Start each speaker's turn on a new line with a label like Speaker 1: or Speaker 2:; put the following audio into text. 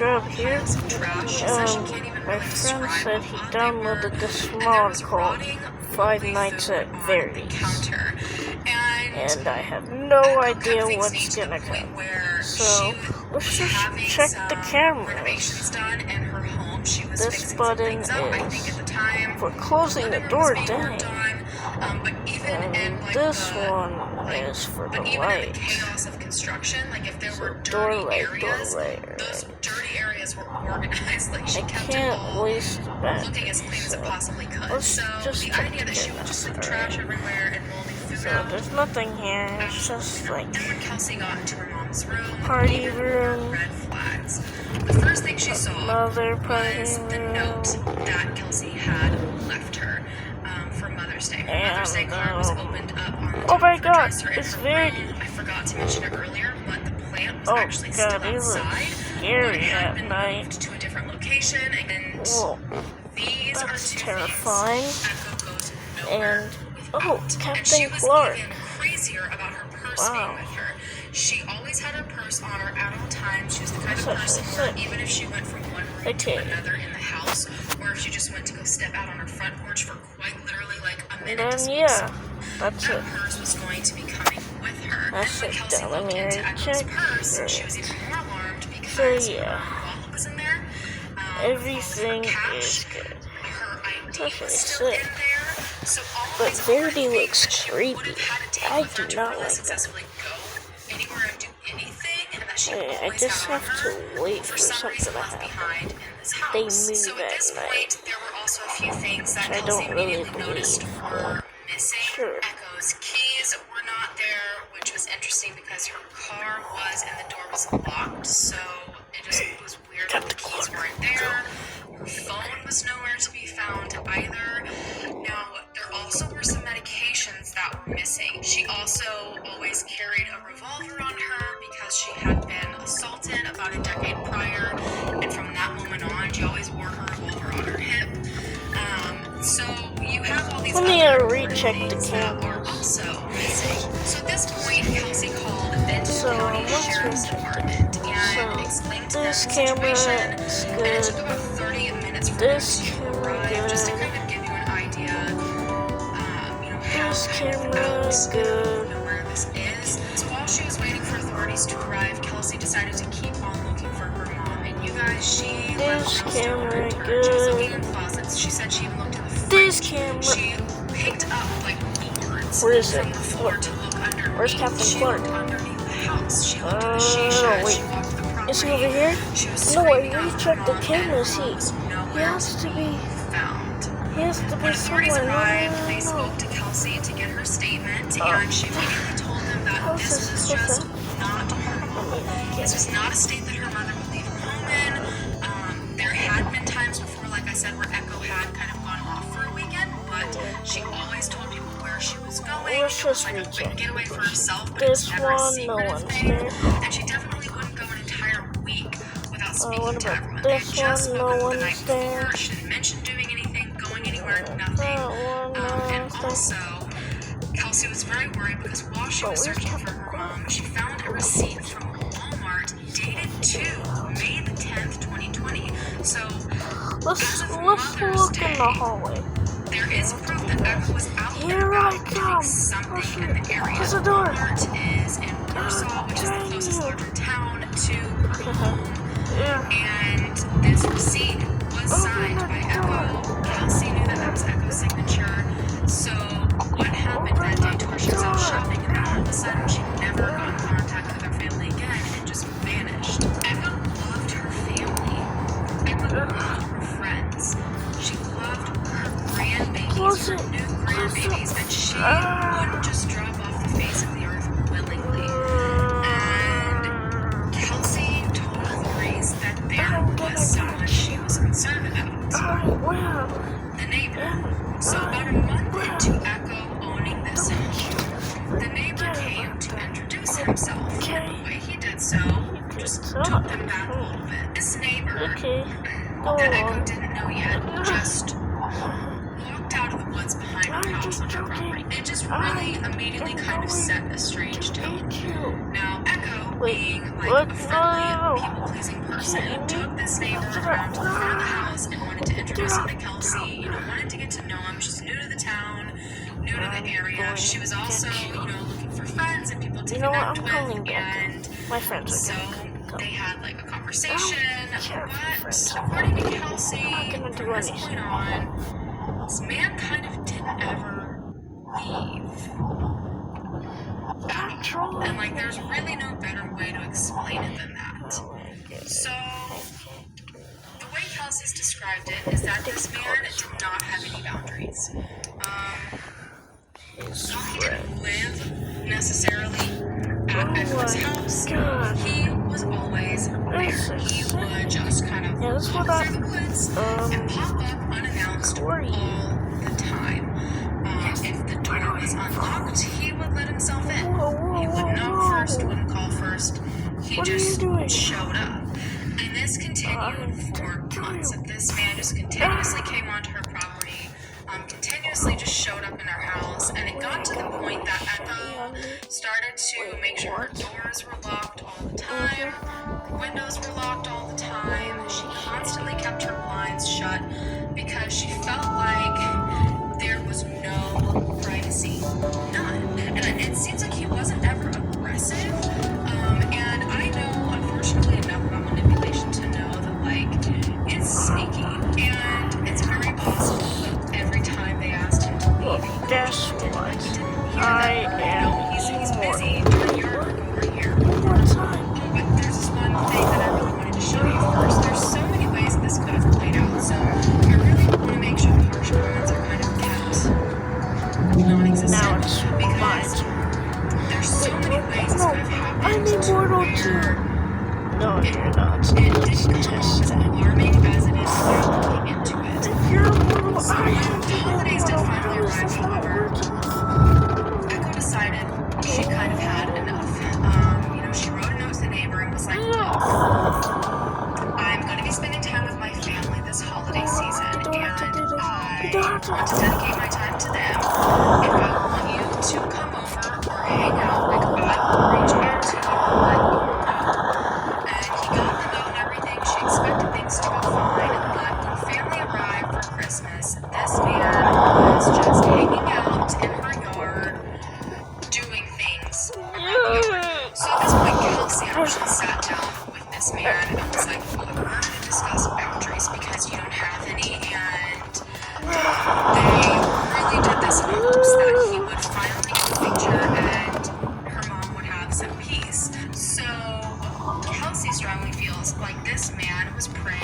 Speaker 1: extra up here. My friend said he downloaded this mod called 5 Nights at Verity's. And I have no idea what's gonna come. So, let's just check the cameras. This button is for closing the door down. And this one is for the light. So doorway.
Speaker 2: Those dirty areas were organized, like she kept
Speaker 1: can't waste that.
Speaker 2: looking as clean as it possibly could.
Speaker 1: Let's
Speaker 2: So
Speaker 1: just
Speaker 2: the
Speaker 1: check
Speaker 2: idea that she would just leave trash everywhere and moldy food
Speaker 1: So
Speaker 2: out.
Speaker 1: there's nothing here. It's just like
Speaker 2: Then when Kelsey got into her mom's room,
Speaker 1: party room.
Speaker 2: red flags. The first thing she saw
Speaker 1: Another party
Speaker 2: was the
Speaker 1: room.
Speaker 2: note that Kelsey had left her for Mother's Day. Her Mother's Day card was opened up on the
Speaker 1: Oh my
Speaker 2: top of her
Speaker 1: god,
Speaker 2: dresser in
Speaker 1: it's
Speaker 2: her
Speaker 1: Verity.
Speaker 2: room. I forgot to mention it earlier, but the plant was
Speaker 1: Oh
Speaker 2: actually
Speaker 1: god,
Speaker 2: still
Speaker 1: he looks
Speaker 2: outside.
Speaker 1: scary
Speaker 2: It had
Speaker 1: at
Speaker 2: been
Speaker 1: night.
Speaker 2: moved to a different location, and
Speaker 1: Whoa,
Speaker 2: these are
Speaker 1: that's
Speaker 2: two
Speaker 1: terrifying.
Speaker 2: things Echo goes nowhere
Speaker 1: And
Speaker 2: without. And she
Speaker 1: Captain
Speaker 2: was
Speaker 1: Clark.
Speaker 2: even crazier about her purse being with her. She always had her purse on her at all times. She was the kind of
Speaker 1: That's
Speaker 2: person
Speaker 1: actually
Speaker 2: where
Speaker 1: sick.
Speaker 2: even if she went from one room to another in the house, or if she just went to go step out on her front porch for quite literally like a minute to
Speaker 1: Then
Speaker 2: speak
Speaker 1: yeah, that's
Speaker 2: that
Speaker 1: it.
Speaker 2: purse was going to be coming with her.
Speaker 1: That's
Speaker 2: When
Speaker 1: it.
Speaker 2: Kelsey
Speaker 1: Let
Speaker 2: looked
Speaker 1: me
Speaker 2: into Echo's
Speaker 1: check.
Speaker 2: purse, she was even more alarmed because
Speaker 1: So, yeah.
Speaker 2: her wallet was in there.
Speaker 1: Everything
Speaker 2: her cash,
Speaker 1: is good.
Speaker 2: her ID
Speaker 1: That's
Speaker 2: was
Speaker 1: really
Speaker 2: still
Speaker 1: sick.
Speaker 2: in there. So all
Speaker 1: But
Speaker 2: these
Speaker 1: Verity
Speaker 2: other
Speaker 1: looks
Speaker 2: things that she
Speaker 1: creepy.
Speaker 2: would have had to take
Speaker 1: I
Speaker 2: with her
Speaker 1: do
Speaker 2: to
Speaker 1: not
Speaker 2: really
Speaker 1: like that.
Speaker 2: successfully go anywhere and do anything, and that she
Speaker 1: I
Speaker 2: always
Speaker 1: just
Speaker 2: had on
Speaker 1: have
Speaker 2: her,
Speaker 1: to wait
Speaker 2: for
Speaker 1: for
Speaker 2: some
Speaker 1: something
Speaker 2: reason
Speaker 1: to
Speaker 2: left
Speaker 1: happen.
Speaker 2: behind in this house.
Speaker 1: They move
Speaker 2: So at this
Speaker 1: at night.
Speaker 2: point, there were also a few things that
Speaker 1: I
Speaker 2: Kelsey
Speaker 1: don't really
Speaker 2: immediately noticed
Speaker 1: believe,
Speaker 2: were missing.
Speaker 1: sure.
Speaker 2: Echo's keys were not there, which was interesting because her car was and the door was locked, so it just was weird that the keys weren't there. Her phone was nowhere to be found either. Now, there also were some medications that were missing. She also always carried a revolver on her because she had been assaulted about a decade prior, and from that moment on, she always wore her revolver on her hip. So you have all these
Speaker 1: Let me
Speaker 2: other
Speaker 1: recheck the
Speaker 2: things that are
Speaker 1: cameras.
Speaker 2: also missing. So at this point, Kelsey called Benton
Speaker 1: So,
Speaker 2: County
Speaker 1: let's
Speaker 2: Sheriff's
Speaker 1: recheck.
Speaker 2: Department and
Speaker 1: So,
Speaker 2: explained to them the
Speaker 1: this camera
Speaker 2: situation.
Speaker 1: is
Speaker 2: And it took
Speaker 1: good.
Speaker 2: about 30 minutes for
Speaker 1: This
Speaker 2: them to
Speaker 1: camera
Speaker 2: arrive, just to
Speaker 1: good.
Speaker 2: kind of give you an idea, how
Speaker 1: This
Speaker 2: kind of
Speaker 1: camera
Speaker 2: out
Speaker 1: good.
Speaker 2: where this is. So while she was waiting for authorities to arrive, Kelsey decided to keep on looking for her mom. And you guys, she
Speaker 1: This
Speaker 2: left
Speaker 1: camera
Speaker 2: She was looking
Speaker 1: good.
Speaker 2: in closets. She said she even looked in the fridge.
Speaker 1: This camera.
Speaker 2: She picked up like boards
Speaker 1: Where is it?
Speaker 2: from the floor to look underneath.
Speaker 1: Where's Captain
Speaker 2: She
Speaker 1: Clark?
Speaker 2: looked underneath the house. She looked in the she shed.
Speaker 1: wait.
Speaker 2: She walked the property.
Speaker 1: Is he over here?
Speaker 2: She was
Speaker 1: No, I
Speaker 2: screaming out for
Speaker 1: rechecked the
Speaker 2: mom,
Speaker 1: cameras.
Speaker 2: and
Speaker 1: He
Speaker 2: mom was nowhere
Speaker 1: has to be.
Speaker 2: found.
Speaker 1: He has to be
Speaker 2: When authorities
Speaker 1: somewhere.
Speaker 2: arrived, they
Speaker 1: No.
Speaker 2: spoke to Kelsey to get her statement, and she immediately told them that
Speaker 1: How's
Speaker 2: this
Speaker 1: this
Speaker 2: was just
Speaker 1: different?
Speaker 2: not her home. This was not a state that her mother would leave her home in. There had been times before, like I said, where Echo had kind of gone off for a weekend, but she always told people where she was going.
Speaker 1: Let's
Speaker 2: It was
Speaker 1: just
Speaker 2: like a quick
Speaker 1: recheck.
Speaker 2: getaway for herself, but it was
Speaker 1: This
Speaker 2: never a
Speaker 1: one, no
Speaker 2: secretive
Speaker 1: one's
Speaker 2: thing.
Speaker 1: there.
Speaker 2: And she definitely wouldn't go an entire week without speaking
Speaker 1: what
Speaker 2: to
Speaker 1: about
Speaker 2: everyone.
Speaker 1: this
Speaker 2: They had just
Speaker 1: one?
Speaker 2: spoken
Speaker 1: No
Speaker 2: the night
Speaker 1: one's there.
Speaker 2: before. She didn't mention doing anything, going anywhere, nothing.
Speaker 1: That one, no
Speaker 2: And
Speaker 1: one's there.
Speaker 2: also, Kelsey was very worried because while she was
Speaker 1: where's
Speaker 2: searching for her
Speaker 1: Captain
Speaker 2: mom, she found a receipt from Walmart dated to May the 10th, 2020. So,
Speaker 1: Let's
Speaker 2: as of
Speaker 1: look
Speaker 2: Mother's
Speaker 1: in the
Speaker 2: Day,
Speaker 1: hallway.
Speaker 2: there is proof that Echo was out and
Speaker 1: Here I
Speaker 2: about
Speaker 1: come.
Speaker 2: doing something in the area.
Speaker 1: Close the door.
Speaker 2: Walmart is in Warsaw, which is the closest larger town to her home. And this receipt was signed by Echo. Kelsey knew that was Echo's signature. So what happened that day to her? She was out shopping, and then all of a sudden she never got in contact with her family again and just vanished. Echo loved her family. Echo loved her friends. She loved her grandbabies, her new grandbabies, and she wouldn't just drop off the face of the earth willingly. And Kelsey told authorities that there was someone she was concerned about. The neighbor. So about a month into Echo owning this home, the neighbor came to introduce himself. And the way he did so just took them back a little bit. This neighbor that Echo didn't know yet just walked out of the woods behind her house on her property. It just really immediately kind of set a strange tone. Now, Echo being like
Speaker 1: what?
Speaker 2: a friendly,
Speaker 1: No.
Speaker 2: people-pleasing person, took this neighbor around to the front of the house and wanted to introduce him to Kelsey. You know, wanted to get to know him. She's new to the town, new to the area. She was also, you know, looking for friends and people to
Speaker 1: You know what?
Speaker 2: connect
Speaker 1: I'm
Speaker 2: with.
Speaker 1: calling back.
Speaker 2: And
Speaker 1: My friends are
Speaker 2: so
Speaker 1: gonna
Speaker 2: they had like a conversation.
Speaker 1: care for friends.
Speaker 2: But according to Kelsey,
Speaker 1: I'm not gonna do
Speaker 2: from this
Speaker 1: anything.
Speaker 2: point on, this man kind of didn't ever leave. And like, there's really no better way to explain it than that. So, the way Kelsey's described it is that this man did not have any boundaries. So he didn't live necessarily at Edward's house. He was always there. He would just kind of walk through the woods and pop up unannounced all the time. If the door was unlocked, he would let himself in. He wouldn't knock first, wouldn't call first. He just showed up. And this continued for months. And this man just continuously came onto her property, continuously just showed up in her house. And it got to the point that Echo started to make sure her doors were locked all the time, windows were locked all the time. She constantly kept her blinds shut because she felt like there was no privacy, none. And it seems like he wasn't ever aggressive. And I know, unfortunately, enough about manipulation to know that, like, it's sneaky. And it's very possible that every time they asked him to leave, he
Speaker 1: Guess
Speaker 2: didn't,
Speaker 1: what?
Speaker 2: like, he didn't hear
Speaker 1: I
Speaker 2: them.
Speaker 1: am
Speaker 2: He's
Speaker 1: immortal.
Speaker 2: busy doing your work over here.
Speaker 1: One more time.
Speaker 2: But there's this one thing that I really wanted to show you first. There's so many ways this could have played out. So I really want to make sure the harsh comments are kind of kept non-existent.
Speaker 1: Now it's
Speaker 2: because there's so many ways this could have happened.
Speaker 1: I'm immortal too. No, you're not.
Speaker 2: It didn't come off as alarming as it is when you're looking into it.
Speaker 1: If you're immortal,
Speaker 2: So
Speaker 1: I
Speaker 2: when
Speaker 1: am
Speaker 2: the holidays did
Speaker 1: immortal.
Speaker 2: finally
Speaker 1: How is
Speaker 2: arrive,
Speaker 1: this not
Speaker 2: however,
Speaker 1: working?
Speaker 2: Echo decided she kind of had enough. You know, she wrote a note to the neighbor and was like, look, I'm going to be spending time with my family this holiday season, and I want to dedicate my time to them. If I want you to come over or hang out, like, I will reach out to you and let you know. And he got the note and everything. She expected things to go fine, but when family arrived for Christmas, this man was just hanging out in her yard, doing things around the yard. So at this point, Kelsey actually sat down with this man and was like, look, we're going to discuss boundaries because you don't have any, and they really did this in hopes that he would finally get the picture and her mom would have some peace. So Kelsey strongly feels like this man was preying